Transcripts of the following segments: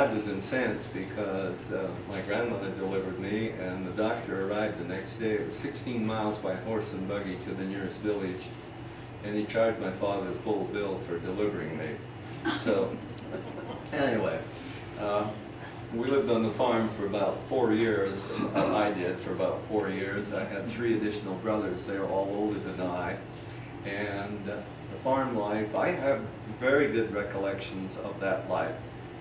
dad was incensed because my grandmother delivered me, and the doctor arrived the next day. It was 16 miles by horse and buggy to the nearest village, and he charged my father the full bill for delivering me. So, anyway, we lived on the farm for about 4 years. I did for about 4 years. I had 3 additional brothers. They were all older than I. And the farm life, I have very good recollections of that life.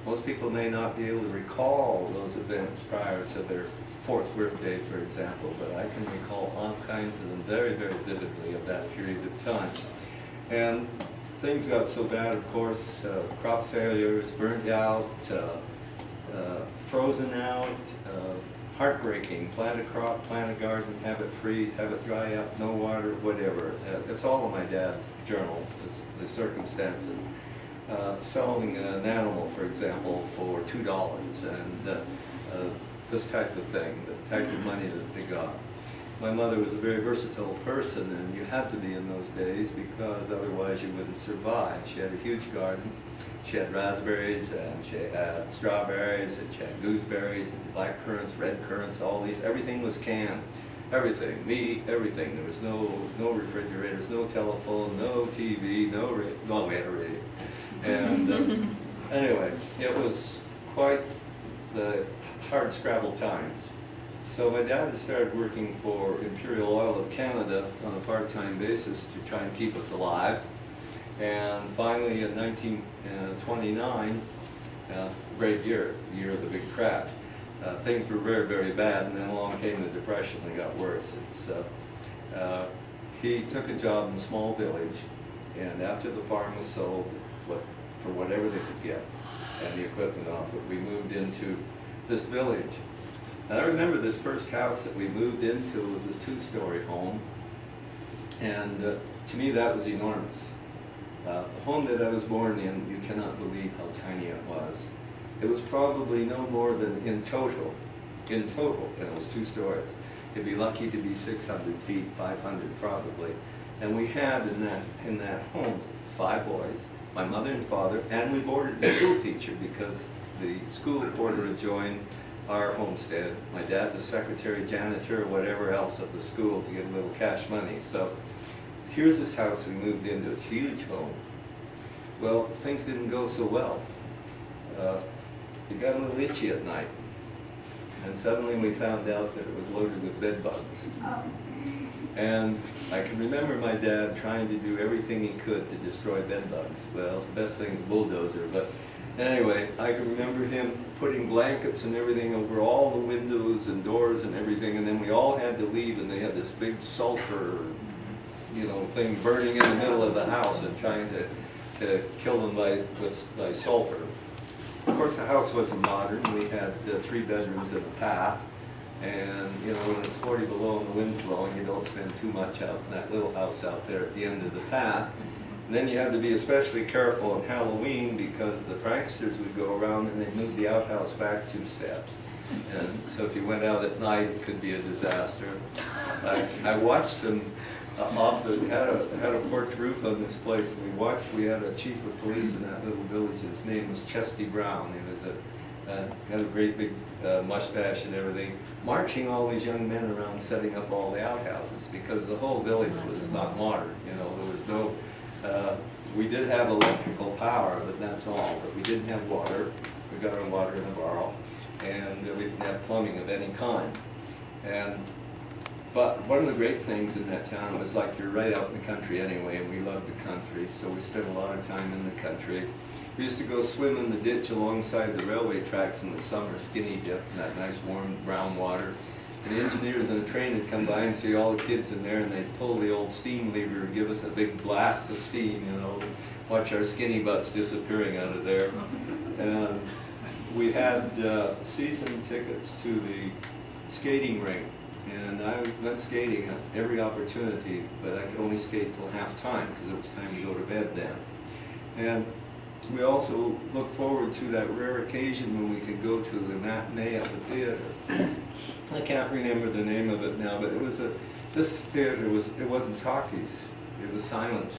Most people may not be able to recall those events prior to their 4th birthday, for example, but I can recall all kinds of them very, very vividly of that period of time. And things got so bad, of course, crop failures, burnt out, frozen out, heartbreaking. Plant a crop, plant a garden, have it freeze, have it dry up, no water, whatever. It's all in my dad's journal, the circumstances. Selling an animal, for example, for $2 and this type of thing, the type of money that they got. My mother was a very versatile person, and you had to be in those days because otherwise you wouldn't survive. She had a huge garden. She had raspberries, and she had strawberries, and she had gooseberries, and black currants, red currants, all these. Everything was canned. Everything, meat, everything. There was no refrigerators, no telephone, no TV, well, we had a radio. And anyway, it was quite the hard scrabble times. So my dad had started working for Imperial Oil of Canada on a part-time basis to try and keep us alive. And finally in 1929, great year, the year of the big crash, things were very, very bad, and then along came the Depression and it got worse. He took a job in a small village, and after the farm was sold, for whatever they could get, and the equipment off it, we moved into this village. And I remember this first house that we moved into was a 2-story home, and to me that was enormous. The home that I was born in, you cannot believe how tiny it was. It was probably no more than in total, and it was 2 stories. You'd be lucky to be 600 feet, 500 probably. And we had in that home 5 boys, my mother and father, and we boarded the school teacher because the school quarter adjoined our homestead. My dad was secretary, janitor, whatever else of the school to get a little cash money. So here's this house we moved into, this huge home. Well, things didn't go so well. It got a little itchy at night. And suddenly we found out that it was loaded with bed bugs. And I can remember my dad trying to do everything he could to destroy bed bugs. Well, the best thing is a bulldozer, but anyway, I can remember him putting blankets and everything over all the windows and doors and everything, and then we all had to leave, and they had this big sulfur, thing burning in the middle of the house and trying to kill them by sulfur. Of course, the house wasn't modern. We had 3 bedrooms and a bath. And, when it's 40 below and the wind's blowing, you don't spend too much out in that little house out there at the end of the path. And then you had to be especially careful on Halloween because the pranksters would go around and they'd move the outhouse back 2 steps. And so if you went out at night, it could be a disaster. I watched them had a porch roof on this place, and we had a chief of police in that little village. His name was Alton Brown. He was had a great big mustache and everything, marching all these young men around setting up all the outhouses because the whole village was not modern. There was no, we did have electrical power, but that's all. But we didn't have water. We got our water in a barrel, and we didn't have plumbing of any kind. But one of the great things in that town was like you're right out in the country anyway, and we loved the country, so we spent a lot of time in the country. We used to go swim in the ditch alongside the railway tracks in the summer, skinny dip in that nice warm brown water. And the engineers on the train would come by and see all the kids in there, and they'd pull the old steam lever and give us a big blast of steam, watch our skinny butts disappearing out of there. And we had season tickets to the skating rink. And I went skating at every opportunity, but I could only skate till half time because it was time to go to bed then. And we also looked forward to that rare occasion when we could go to the matinee at the theater. I can't remember the name of it now, but this theater it wasn't talkies, it was silent.